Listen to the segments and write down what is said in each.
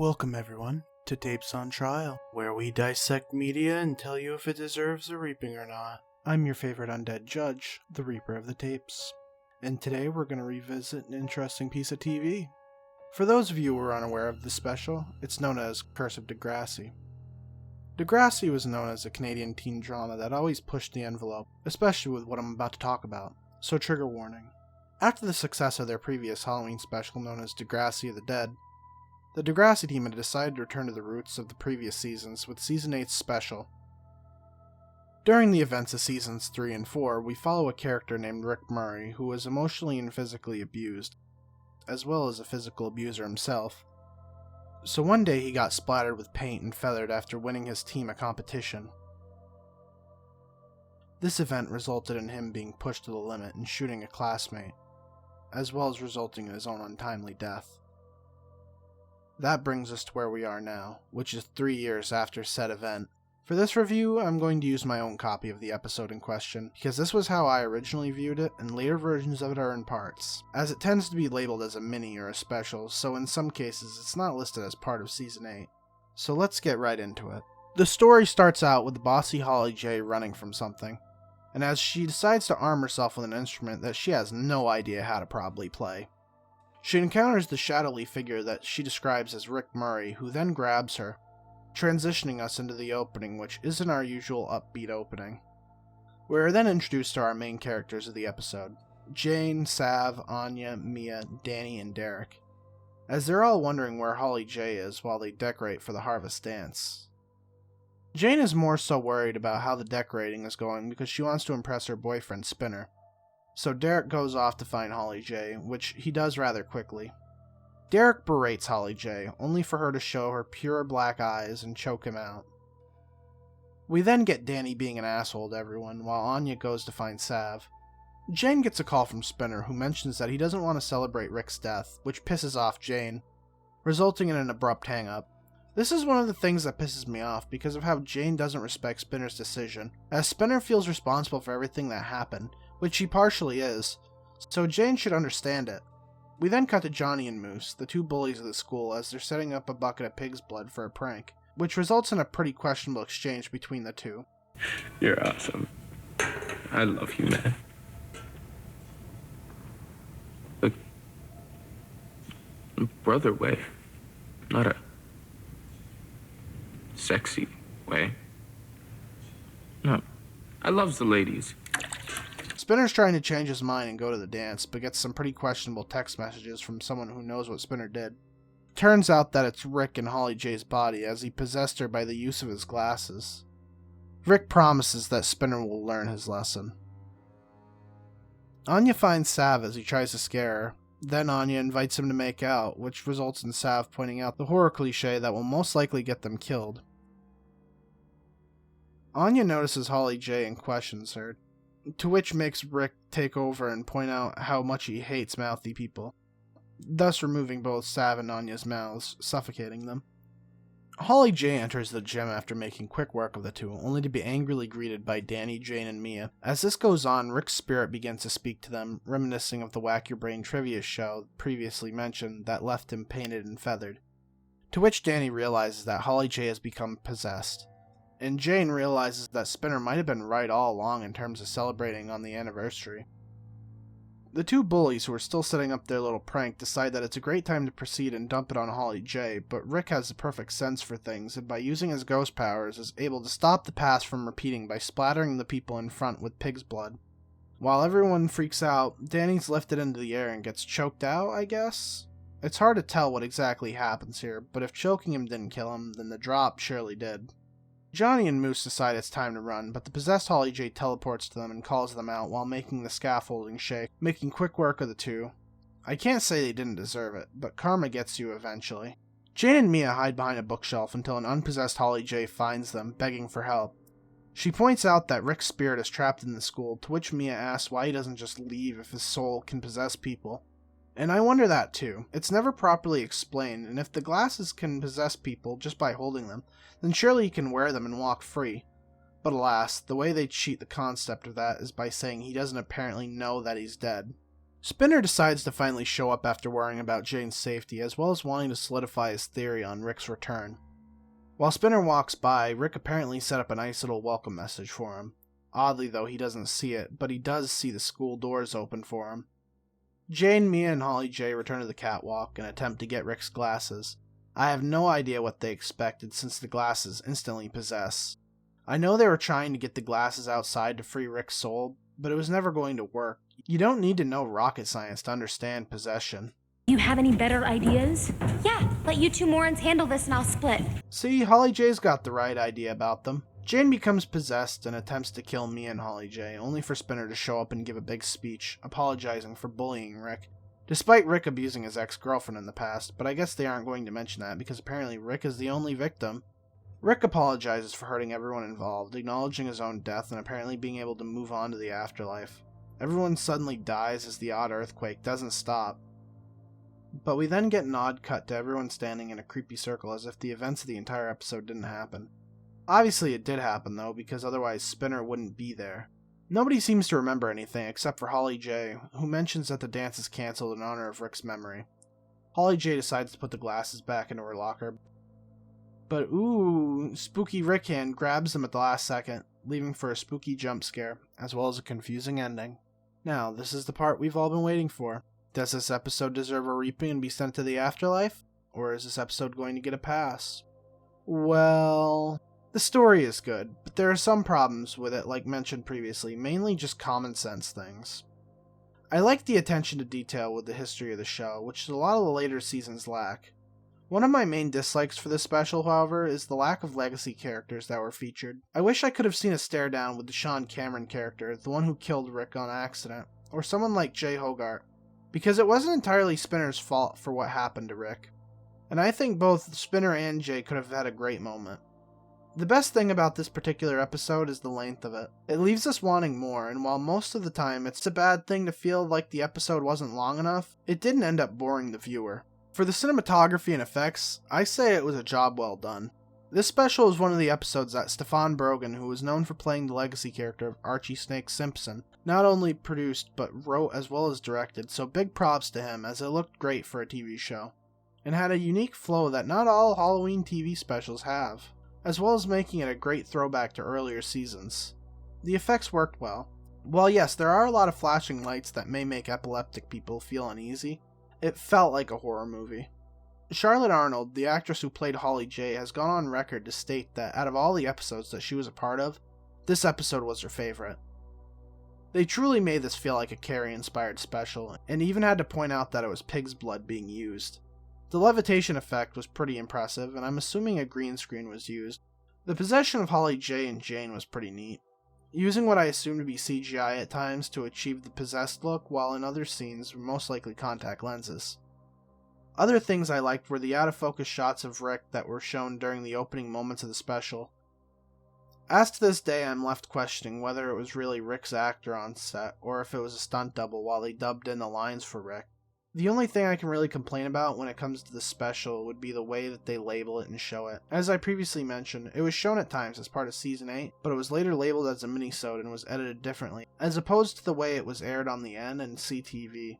Welcome everyone to Tapes on Trial, where we dissect media and tell you if it deserves a reaping or not. I'm your favorite undead judge, the Reaper of the Tapes, and today we're going to revisit an interesting piece of TV. For those of you who are unaware of this special, it's known as Curse of Degrassi. Degrassi was known as a Canadian teen drama that always pushed the envelope, especially with what I'm about to talk about, so trigger warning. After the success of their previous Halloween special known as Degrassi of the Dead, the Degrassi team had decided to return to the roots of the previous seasons with Season 8's special. During the events of Seasons 3 and 4, we follow a character named Rick Murray who was emotionally and physically abused, as well as a physical abuser himself. So one day he got splattered with paint and feathered after winning his team a competition. This event resulted in him being pushed to the limit and shooting a classmate, as well as resulting in his own untimely death. That brings us to where we are now, which is 3 years after said event. For this review, I'm going to use my own copy of the episode in question, because this was how I originally viewed it, and later versions of it are in parts, as it tends to be labeled as a mini or a special, so in some cases it's not listed as part of Season 8. So let's get right into it. The story starts out with bossy Holly J running from something, and as she decides to arm herself with an instrument that she has no idea how to properly play. She encounters the shadowy figure that she describes as Rick Murray, who then grabs her, transitioning us into the opening, which isn't our usual upbeat opening. We are then introduced to our main characters of the episode, Jane, Sav, Anya, Mia, Danny, and Derek, as they're all wondering where Holly J is while they decorate for the harvest dance. Jane is more so worried about how the decorating is going because she wants to impress her boyfriend Spinner. So Derek goes off to find Holly J, which he does rather quickly. Derek berates Holly J, only for her to show her pure black eyes and choke him out. We then get Danny being an asshole to everyone, while Anya goes to find Sav. Jane gets a call from Spinner, who mentions that he doesn't want to celebrate Rick's death, which pisses off Jane, resulting in an abrupt hang-up. This is one of the things that pisses me off because of how Jane doesn't respect Spinner's decision, as Spinner feels responsible for everything that happened, which he partially is, so Jane should understand it. We then cut to Johnny and Moose, the two bullies of the school, as they're setting up a bucket of pig's blood for a prank, which results in a pretty questionable exchange between the two. You're awesome. I love you, man. Look, brother way, not a sexy way. No, I loves the ladies. Spinner's trying to change his mind and go to the dance, but gets some pretty questionable text messages from someone who knows what Spinner did. Turns out that it's Rick in Holly J's body, as he possessed her by the use of his glasses. Rick promises that Spinner will learn his lesson. Anya finds Sav as he tries to scare her. Then Anya invites him to make out, which results in Sav pointing out the horror cliche that will most likely get them killed. Anya notices Holly J and questions her, to which makes Rick take over and point out how much he hates mouthy people, thus removing both Sav and Anya's mouths, suffocating them. Holly J enters the gym after making quick work of the two, only to be angrily greeted by Danny, Jane, and Mia. As this goes on, Rick's spirit begins to speak to them, reminiscing of the Whack Your Brain trivia show previously mentioned that left him painted and feathered. To which Danny realizes that Holly J has become possessed, and Jane realizes that Spinner might have been right all along in terms of celebrating on the anniversary. The two bullies who are still setting up their little prank decide that it's a great time to proceed and dump it on Holly J, but Rick has the perfect sense for things, and by using his ghost powers is able to stop the past from repeating by splattering the people in front with pig's blood. While everyone freaks out, Danny's lifted into the air and gets choked out, I guess? It's hard to tell what exactly happens here, but if choking him didn't kill him, then the drop surely did. Johnny and Moose decide it's time to run, but the possessed Holly J teleports to them and calls them out while making the scaffolding shake, making quick work of the two. I can't say they didn't deserve it, but karma gets you eventually. Jane and Mia hide behind a bookshelf until an unpossessed Holly J finds them, begging for help. She points out that Rick's spirit is trapped in the school, to which Mia asks why he doesn't just leave if his soul can possess people. And I wonder that too. It's never properly explained, and if the glasses can possess people just by holding them, then surely he can wear them and walk free. But alas, the way they cheat the concept of that is by saying he doesn't apparently know that he's dead. Spinner decides to finally show up after worrying about Jane's safety, as well as wanting to solidify his theory on Rick's return. While Spinner walks by, Rick apparently set up a nice little welcome message for him. Oddly though, he doesn't see it, but he does see the school doors open for him. Jane, Mia, and Holly J return to the catwalk and attempt to get Rick's glasses. I have no idea what they expected since the glasses instantly possess. I know they were trying to get the glasses outside to free Rick's soul, but it was never going to work. You don't need to know rocket science to understand possession. You have any better ideas? Yeah, let you two morons handle this and I'll split. See, Holly J's got the right idea about them. Jane becomes possessed and attempts to kill Mia and Holly J, only for Spinner to show up and give a big speech, apologizing for bullying Rick. Despite Rick abusing his ex-girlfriend in the past, but I guess they aren't going to mention that because apparently Rick is the only victim. Rick apologizes for hurting everyone involved, acknowledging his own death and apparently being able to move on to the afterlife. Everyone suddenly dies as the odd earthquake doesn't stop. But we then get an odd cut to everyone standing in a creepy circle as if the events of the entire episode didn't happen. Obviously it did happen though, because otherwise Spinner wouldn't be there. Nobody seems to remember anything except for Holly J, who mentions that the dance is cancelled in honor of Rick's memory. Holly J decides to put the glasses back into her locker. But ooh, spooky Rick hand grabs them at the last second, leaving for a spooky jump scare, as well as a confusing ending. Now, this is the part we've all been waiting for. Does this episode deserve a reaping and be sent to the afterlife? Or is this episode going to get a pass? Well, the story is good, but there are some problems with it like mentioned previously, mainly just common sense things. I like the attention to detail with the history of the show, which a lot of the later seasons lack. One of my main dislikes for this special, however, is the lack of legacy characters that were featured. I wish I could have seen a stare down with the Sean Cameron character, the one who killed Rick on accident, or someone like Jay Hogarth, because it wasn't entirely Spinner's fault for what happened to Rick. And I think both Spinner and Jay could have had a great moment. The best thing about this particular episode is the length of it. It leaves us wanting more, and while most of the time it's a bad thing to feel like the episode wasn't long enough, it didn't end up boring the viewer. For the cinematography and effects, I say it was a job well done. This special is one of the episodes that Stefan Brogan, who was known for playing the legacy character of Archie Snake Simpson, not only produced but wrote as well as directed, so big props to him as it looked great for a TV show, and had a unique flow that not all Halloween TV specials have, as well as making it a great throwback to earlier seasons. The effects worked well. While yes, there are a lot of flashing lights that may make epileptic people feel uneasy, it felt like a horror movie. Charlotte Arnold, the actress who played Holly J, has gone on record to state that out of all the episodes that she was a part of, this episode was her favorite. They truly made this feel like a Carrie-inspired special, and even had to point out that it was pig's blood being used. The levitation effect was pretty impressive, and I'm assuming a green screen was used. The possession of Holly J and Jane was pretty neat, using what I assume to be CGI at times to achieve the possessed look, while in other scenes were most likely contact lenses. Other things I liked were the out-of-focus shots of Rick that were shown during the opening moments of the special. As to this day, I'm left questioning whether it was really Rick's actor on set, or if it was a stunt double while they dubbed in the lines for Rick. The only thing I can really complain about when it comes to the special would be the way that they label it and show it. As I previously mentioned, it was shown at times as part of Season 8, but it was later labeled as a minisode and was edited differently, as opposed to the way it was aired on the N and CTV.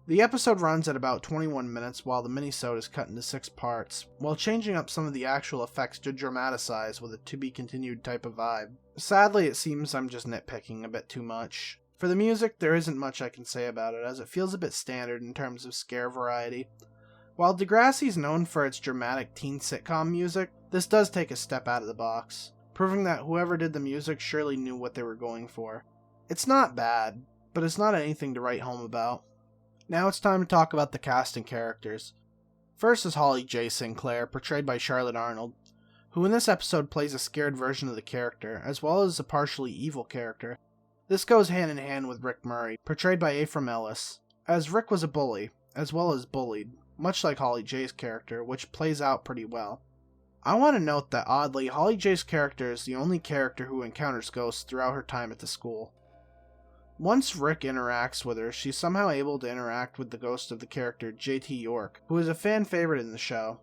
The episode runs at about 21 minutes while the minisode is cut into 6 parts, while changing up some of the actual effects to dramatize with a to-be-continued type of vibe. Sadly, it seems I'm just nitpicking a bit too much. For the music, there isn't much I can say about it, as it feels a bit standard in terms of scare variety. While Degrassi is known for its dramatic teen sitcom music, this does take a step out of the box, proving that whoever did the music surely knew what they were going for. It's not bad, but it's not anything to write home about. Now it's time to talk about the cast and characters. First is Holly J. Sinclair, portrayed by Charlotte Arnold, who in this episode plays a scared version of the character, as well as a partially evil character. This goes hand in hand with Rick Murray, portrayed by Ephraim Ellis, as Rick was a bully, as well as bullied, much like Holly J's character, which plays out pretty well. I want to note that oddly, Holly J's character is the only character who encounters ghosts throughout her time at the school. Once Rick interacts with her, she's somehow able to interact with the ghost of the character J.T. York, who is a fan favorite in the show.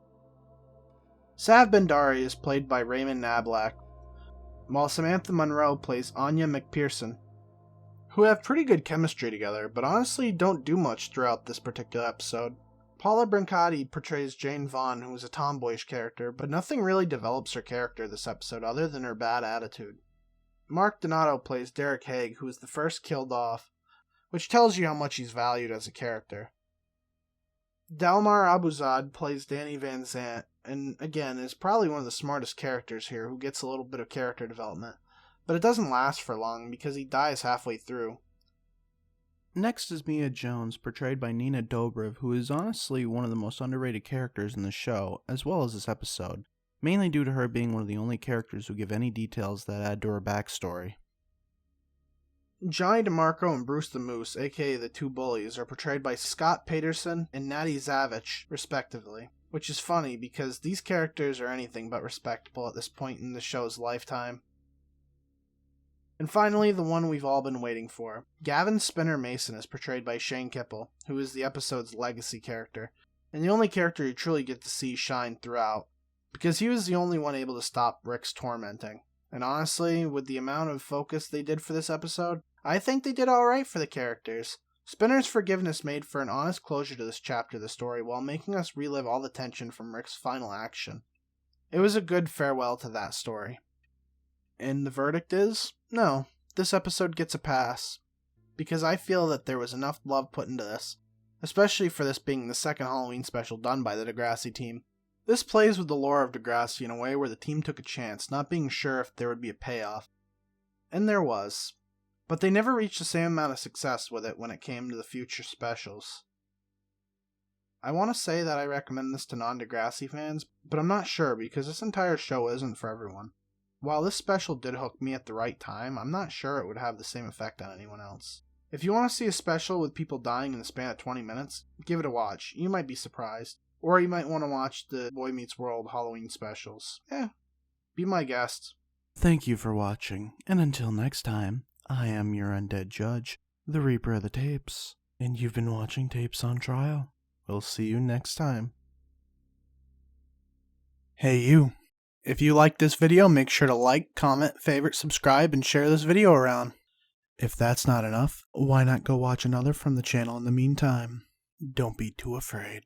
Sav Bendari is played by Raymond Nablack, while Samantha Monroe plays Anya McPherson. who have pretty good chemistry together, but honestly don't do much throughout this particular episode. Paula Brancotti portrays Jane Vaughn, who is a tomboyish character, but nothing really develops her character this episode other than her bad attitude. Mark Donato plays Derek Haig, who is the first killed off, which tells you how much he's valued as a character. Dalmar Abuzad plays Danny Van Zant, and again is probably one of the smartest characters here, who gets a little bit of character development, but it doesn't last for long because he dies halfway through. Next is Mia Jones, portrayed by Nina Dobrev, who is honestly one of the most underrated characters in the show, as well as this episode, mainly due to her being one of the only characters who give any details that add to her backstory. Johnny DeMarco and Bruce the Moose, aka the two bullies, are portrayed by Scott Paterson and Natty Zavich, respectively, which is funny because these characters are anything but respectable at this point in the show's lifetime. And finally, the one we've all been waiting for. Gavin Spinner Mason is portrayed by Shane Kipple, who is the episode's legacy character, and the only character you truly get to see shine throughout, because he was the only one able to stop Rick's tormenting. And honestly, with the amount of focus they did for this episode, I think they did alright for the characters. Spinner's forgiveness made for an honest closure to this chapter of the story while making us relive all the tension from Rick's final action. It was a good farewell to that story. And the verdict is, no, this episode gets a pass, because I feel that there was enough love put into this, especially for this being the second Halloween special done by the Degrassi team. This plays with the lore of Degrassi in a way where the team took a chance, not being sure if there would be a payoff. And there was. But they never reached the same amount of success with it when it came to the future specials. I want to say that I recommend this to non-Degrassi fans, but I'm not sure because this entire show isn't for everyone. While this special did hook me at the right time, I'm not sure it would have the same effect on anyone else. If you want to see a special with people dying in the span of 20 minutes, give it a watch. You might be surprised. Or you might want to watch the Boy Meets World Halloween specials. Be my guest. Thank you for watching, and until next time, I am your undead judge, the Reaper of the Tapes, and you've been watching Tapes on Trial. We'll see you next time. Hey you. If you liked this video, make sure to like, comment, favorite, subscribe, and share this video around. If that's not enough, why not go watch another from the channel in the meantime? Don't be too afraid.